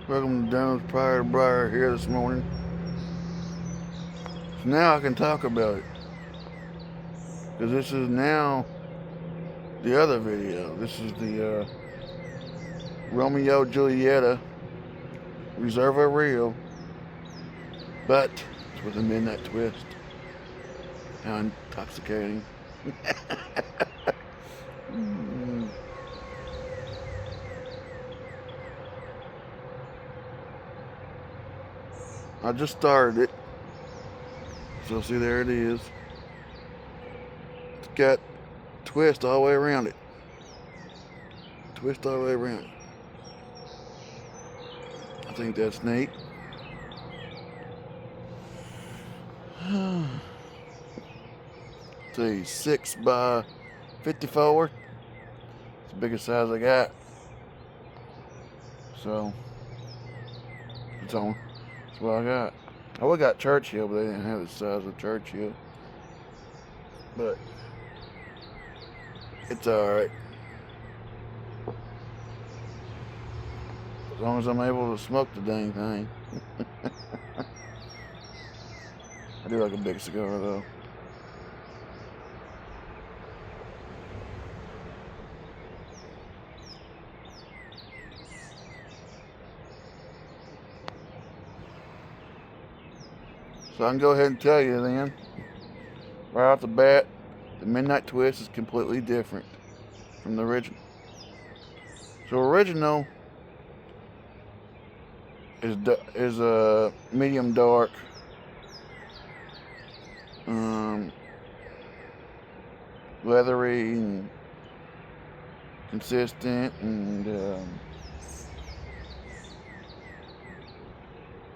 Welcome to Dennis Pryor Briar here this morning. So now I can talk about it. Because this is now the other video. This is the Romeo y Juliettea Reserva Reel. But it's with a midnight twist. How intoxicating. I just started it. So see, there it is. It's got twist all the way around it. Twist all the way around it. I think that's neat. See, 6 by 54. It's the biggest size I got. So it's on. That's what I got. I would got Churchill, but they didn't have the size of Churchill. But it's alright. As long as I'm able to smoke the dang thing. I do like a big cigar though. So I can go ahead and tell you then, right off the bat, the Midnight Twist is completely different from the original. So original is a medium dark, leathery and consistent, and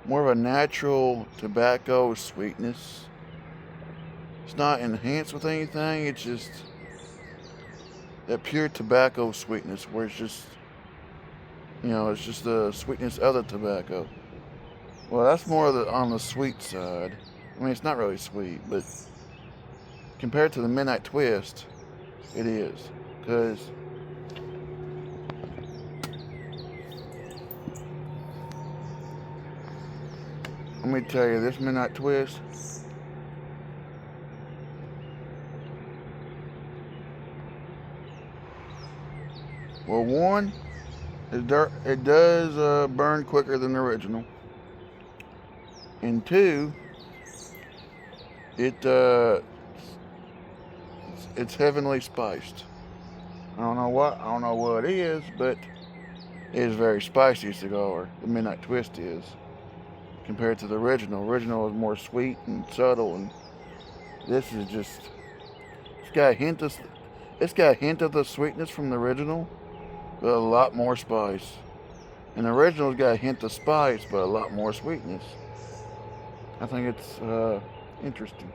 more of a natural tobacco sweetness. It's not enhanced with anything, it's just that pure tobacco sweetness where it's just, it's just the sweetness of the tobacco. Well, that's more on the sweet side. I mean, it's not really sweet, but compared to the Midnight Twist, it is. Because let me tell you, this Midnight Twist, well, one, it does burn quicker than the original. And two, it's heavenly spiced. I don't know what it is, but it is very spicy cigar. The Midnight Twist is, compared to the original. Original is more sweet and subtle, and this is just, it's got a hint of the sweetness from the original, but a lot more spice. And the original's got a hint of spice, but a lot more sweetness. I think it's interesting.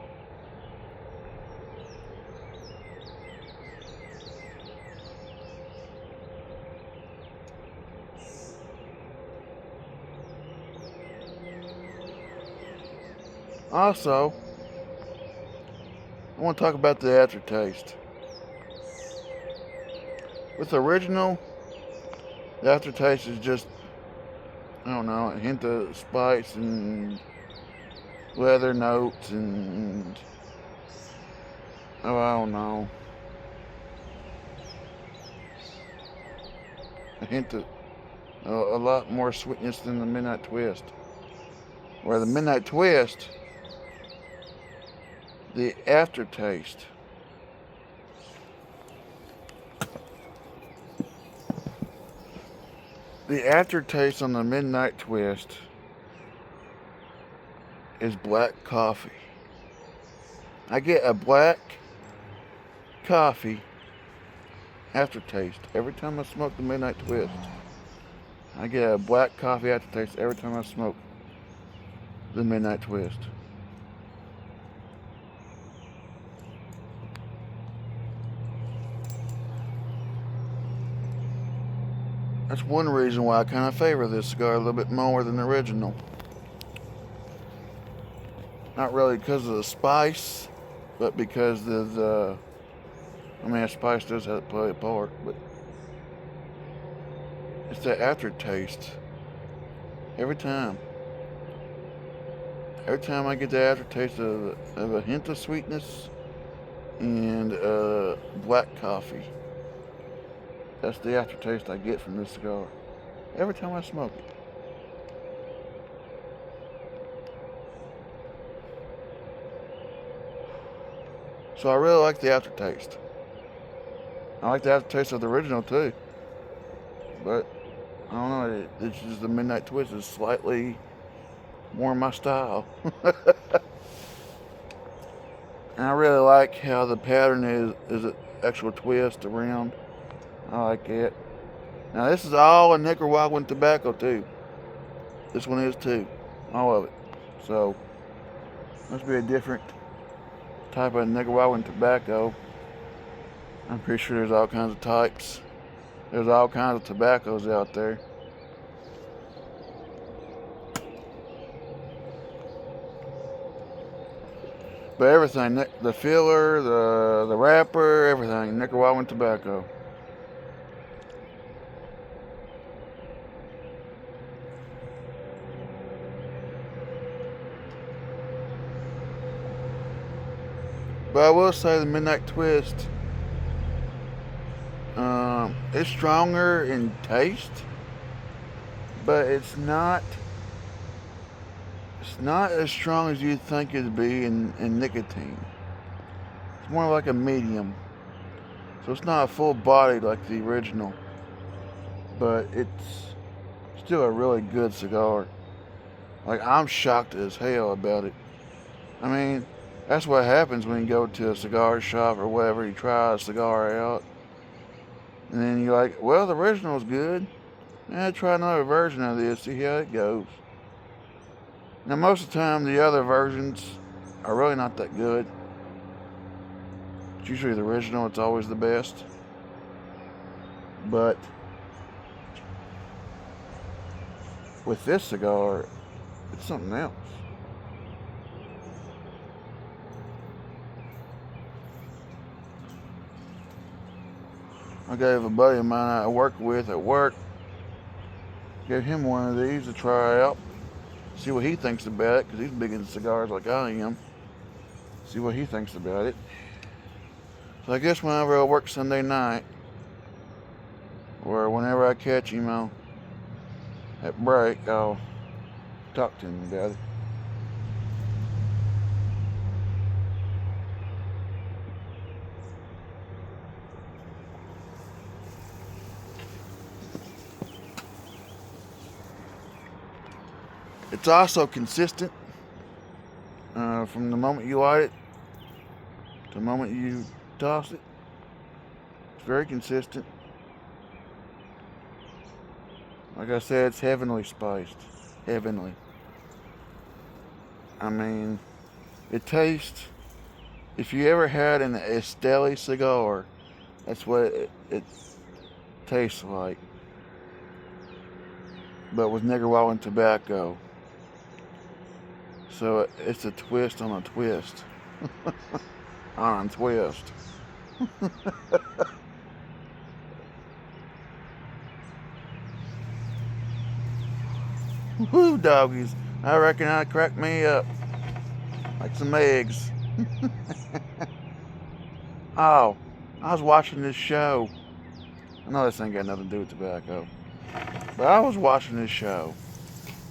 Also, I want to talk about the aftertaste. With the original, the aftertaste is just, I don't know, a hint of spice and leather notes and, I don't know, a hint of a lot more sweetness than the Midnight Twist. Where the Midnight Twist, the aftertaste, on the Midnight Twist is black coffee. I get a black coffee aftertaste every time I smoke the Midnight Twist. I get a black coffee aftertaste every time I smoke the Midnight Twist. That's one reason why I kind of favor this cigar a little bit more than the original. Not really because of the spice, but because the spice does have to play a part, but it's that aftertaste Every time. Every time I get the aftertaste of a hint of sweetness and black coffee. That's the aftertaste I get from this cigar. Every time I smoke it. So I really like the aftertaste. I like the aftertaste of the original too. But I don't know, it's just the Midnight Twist is slightly more my style. And I really like how the pattern is an actual twist around. I like it. Now this is all a Nicaraguan tobacco too. This one is too. All of it. So must be a different type of Nicaraguan tobacco. I'm pretty sure there's all kinds of types. There's all kinds of tobaccos out there. But everything, the filler, the wrapper, everything, Nicaraguan tobacco. But I will say the Midnight Twist, it's stronger in taste, but it's not as strong as you'd think it'd be in nicotine. It's more like a medium. So it's not a full body like the original, but it's still a really good cigar. Like, I'm shocked as hell about it. I mean, that's what happens when you go to a cigar shop or whatever, you try a cigar out, and then you're like, well, the original's good. Try another version of this, see how it goes. Now, most of the time, the other versions are really not that good. It's usually the original, it's always the best. But with this cigar, it's something else. I gave a buddy of mine I work with at work, gave him one of these to try out, see what he thinks about it, because he's big into cigars like I am. See what he thinks about it. So I guess whenever I work Sunday night, or whenever I catch him at break, I'll talk to him about it. It's also consistent from the moment you light it to the moment you toss it. It's very consistent. Like I said, it's heavenly spiced. Heavenly. I mean, it tastes, if you ever had an Esteli cigar, that's what it tastes like. But with Nicaraguan tobacco. So it's a twist on a twist. On a twist. Woo, doggies. I reckon I'd crack me up. Like some eggs. Oh, I was watching this show. I know this ain't got nothing to do with tobacco. But I was watching this show.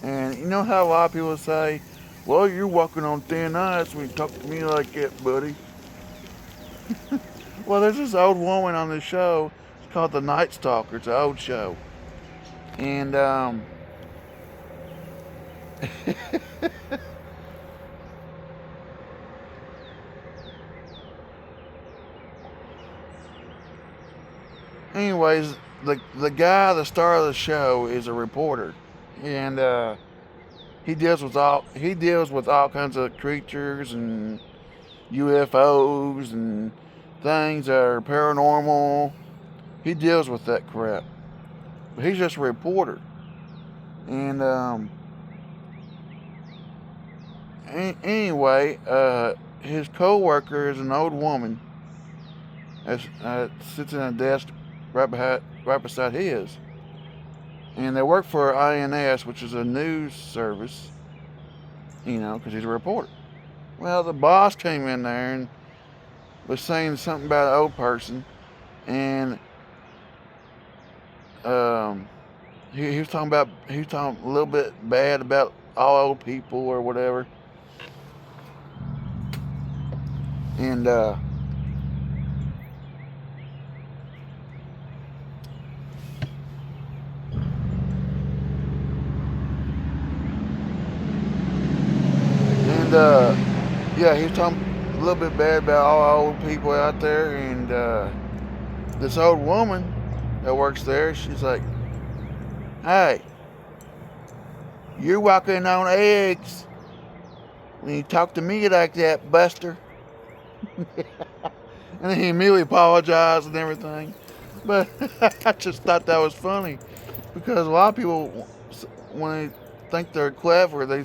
And you know how a lot of people say, well, you're walking on thin ice when you talk to me like that, buddy. Well, there's this old woman on this show. It's called The Night Stalker. It's an old show. And, anyways, the guy, the star of the show, is a reporter. And, he deals with all kinds of creatures and UFOs and things that are paranormal. He deals with that crap. But he's just a reporter. And anyway, his co-worker is an old woman that sits in a desk right beside his. And they work for INS, which is a news service, because he's a reporter. Well, the boss came in there and was saying something about an old person, and he was talking a little bit bad about all old people or whatever, and yeah, he was talking a little bit bad about all old people out there, and this old woman that works there, she's like, "Hey, you're walking on eggs when you talk to me like that, Buster." And then he immediately apologized and everything. But I just thought that was funny because a lot of people, when they think they're clever, they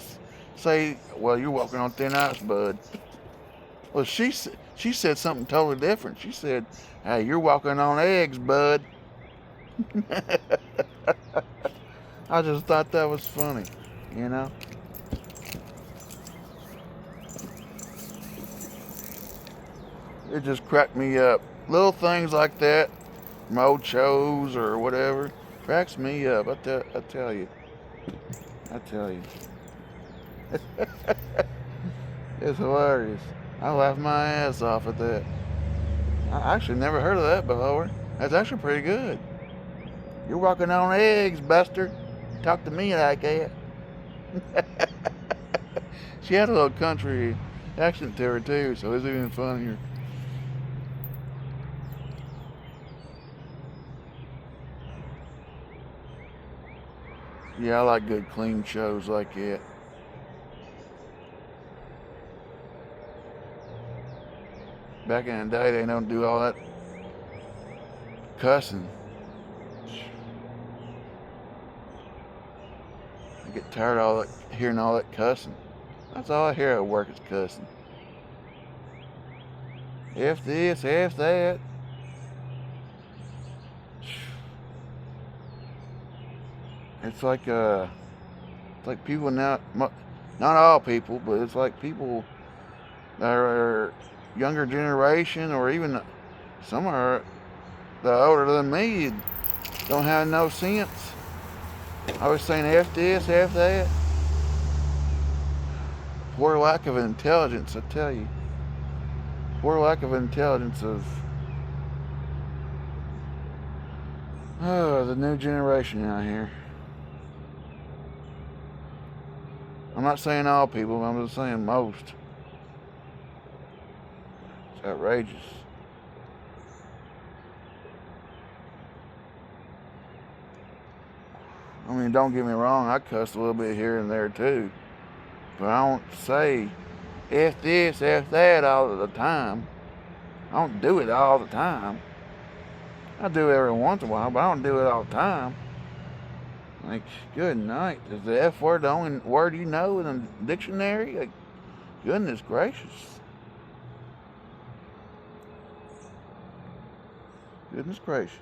say, "Well, you're walking on thin ice, bud." Well, she said something totally different. She said, "Hey, you're walking on eggs, bud." I just thought that was funny, you know. It just cracked me up. Little things like that, from old shows or whatever, cracks me up. I tell you. It's hilarious. I laughed my ass off at that. I actually never heard of that before. That's actually pretty good. You're walking on eggs, Buster. Talk to me like that. She had a little country accent to her too, so it's even funnier. Yeah, I like good clean shows like that. Back in the day, they don't do all that cussing. I get tired of hearing all that cussing. That's all I hear at work is cussing. F this, F that. It's like people now, not all people, but it's like people that are younger generation, or even some are the older than me, don't have no sense. I was saying F this, F that. Poor lack of intelligence, I tell you. Poor lack of intelligence of the new generation out here. I'm not saying all people, I'm just saying most. It's outrageous. I mean, don't get me wrong, I cuss a little bit here and there too. But I don't say F this, F that all of the time. I don't do it all the time. I do it every once in a while, but I don't do it all the time. Like, good night. Is the F word the only word you know in the dictionary? Like, goodness gracious. Goodness gracious.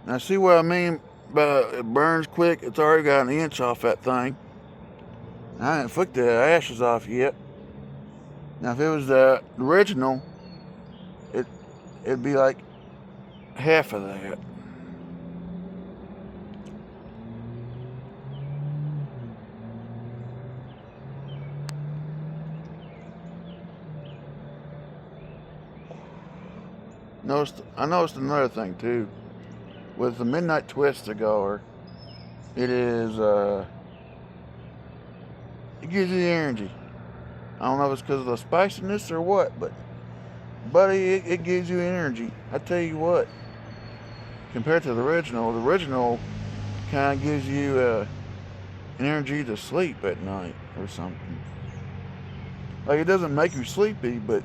Now, see what I mean by it burns quick? It's already got an inch off that thing. I haven't flicked the ashes off yet. Now, if it was the original, it'd be like half of that. I noticed another thing too. With the Midnight Twist cigar, it gives you the energy. I don't know if it's because of the spiciness or what, but buddy, it gives you energy. I tell you what, compared to the original kind of gives you energy to sleep at night or something. Like, it doesn't make you sleepy, but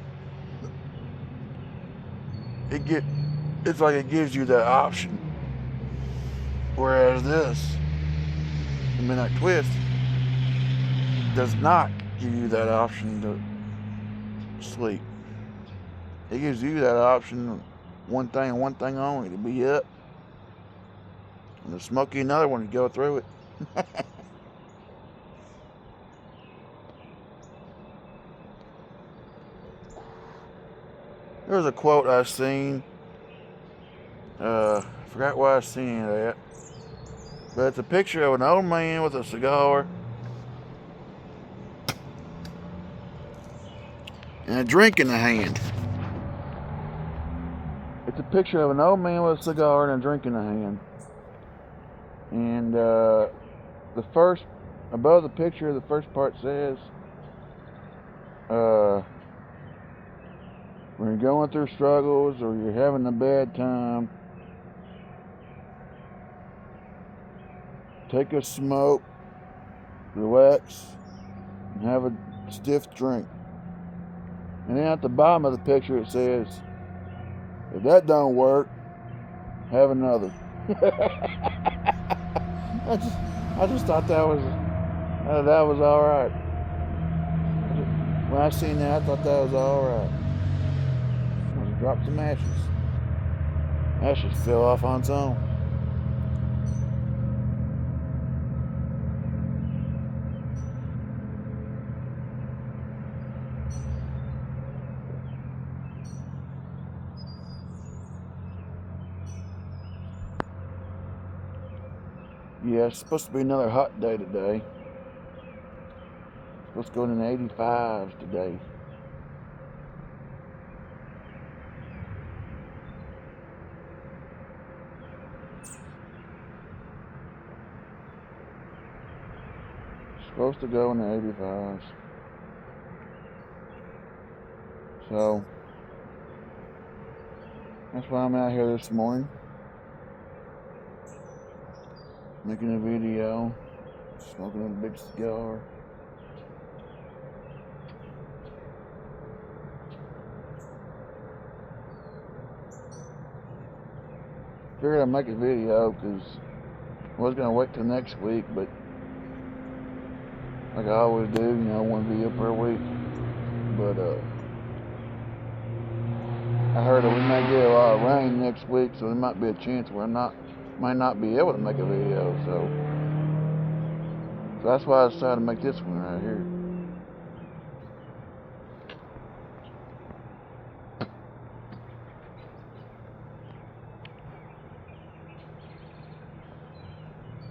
it's like it gives you that option. Whereas this, the Midnight Twist, does not give you that option to sleep. It gives you that option, one thing and one thing only, to be up, and to smoke you another one to go through it. There was a quote I seen. I forgot where I seen it at, but it's a picture of an old man with a cigar and a drink in the hand. It's a picture of an old man with a cigar and a drink in the hand. And above the picture, the first part says, when you're going through struggles or you're having a bad time, take a smoke, relax, and have a stiff drink. And then at the bottom of the picture it says, if that don't work, have another. I just thought that was all right. When I seen that, I thought that was all right. I just dropped some ashes. Ashes fell off on its own. Yeah, it's supposed to be another hot day today. It's supposed to go in the 85s today. It's supposed to go in the 85s. So, that's why I'm out here this morning. Making a video. Smoking a big cigar. Figured I'd make a video because I was going to wait till next week, but like I always do, one video per week. But I heard that we may get a lot of rain next week, so there might be a chance where might not be able to make a video. So that's why I decided to make this one right here.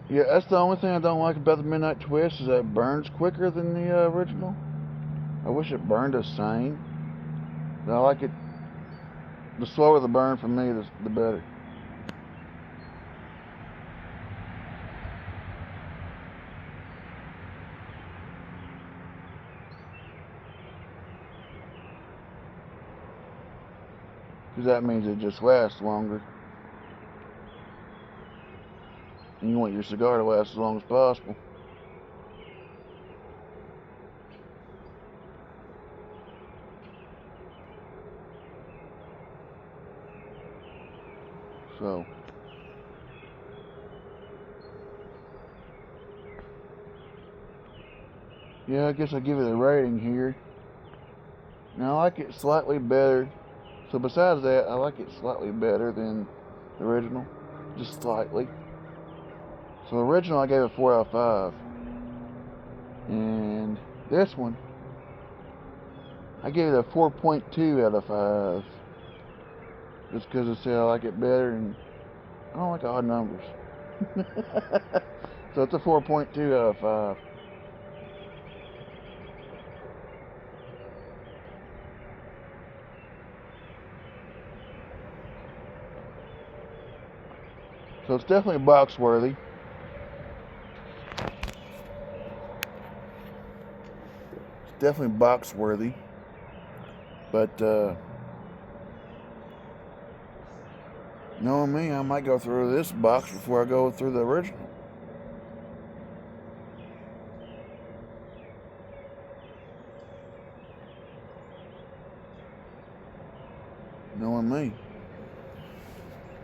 Yeah, that's the only thing I don't like about the Midnight Twist is that it burns quicker than the original. I wish it burned the same. But I like it. The slower the burn for me, the better. Because that means it just lasts longer. And you want your cigar to last as long as possible. So, yeah, I guess I'll give it a rating here. Now, I like it slightly better. So besides that, I like it slightly better than the original. Just slightly. So the original I gave it 4 out of 5. And this one, I gave it a 4.2 out of 5. Just because I said I like it better, and I don't like odd numbers. So it's a 4.2 out of 5. So it's definitely box worthy. It's definitely box worthy. But knowing me, I might go through this box before I go through the original. Knowing me,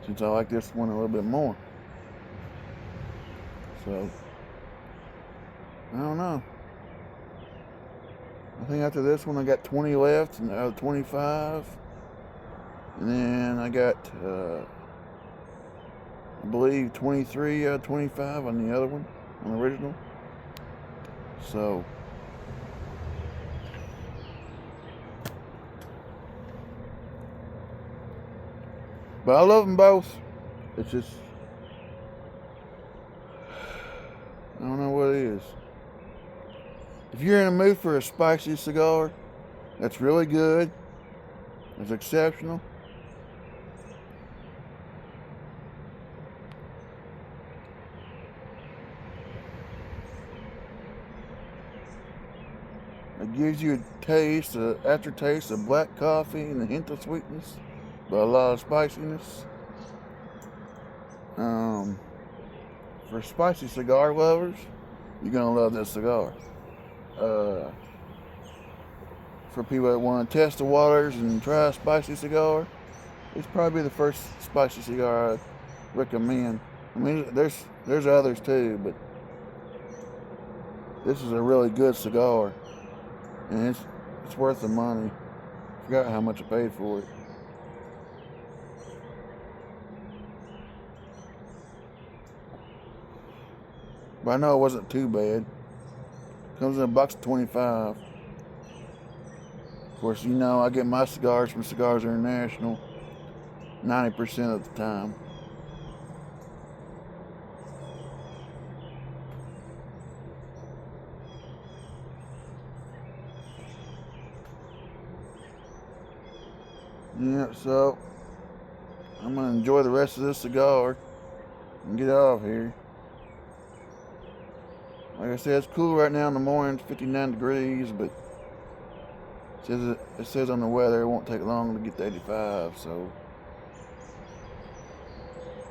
since I like this one a little bit more. So, I don't know. I think after this one I got 20 left and the other 25. And then I got, I believe 23 out of 25 on the other one, on the original. So, but I love them both. It's just, I don't know what it is. If you're in a mood for a spicy cigar, that's really good. It's exceptional. It gives you a taste, an aftertaste of black coffee and a hint of sweetness, but a lot of spiciness. For spicy cigar lovers, you're gonna love this cigar. For people that want to test the waters and try a spicy cigar, it's probably the first spicy cigar I recommend. I mean, there's others too, but this is a really good cigar, and it's worth the money. Forgot how much I paid for it. But I know it wasn't too bad. Comes in a box of 25. Of course, you know I get my cigars from Cigars International 90% of the time. Yeah, so I'm gonna enjoy the rest of this cigar and get off here. Like I said, it's cool right now in the morning, it's 59 degrees, but it says on the weather it won't take long to get to 85, so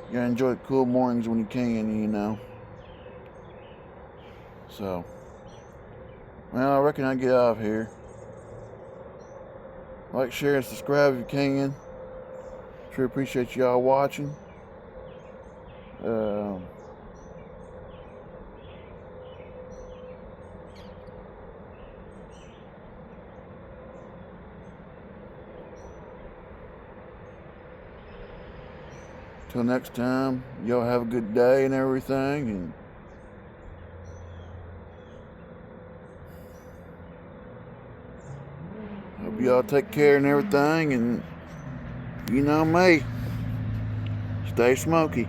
you gotta enjoy the cool mornings when you can, you know. So, well, I reckon I get off here. Like, share, and subscribe if you can. Sure appreciate y'all watching. Till next time, y'all have a good day and everything, and hope y'all take care and everything, and you know me, stay smoky.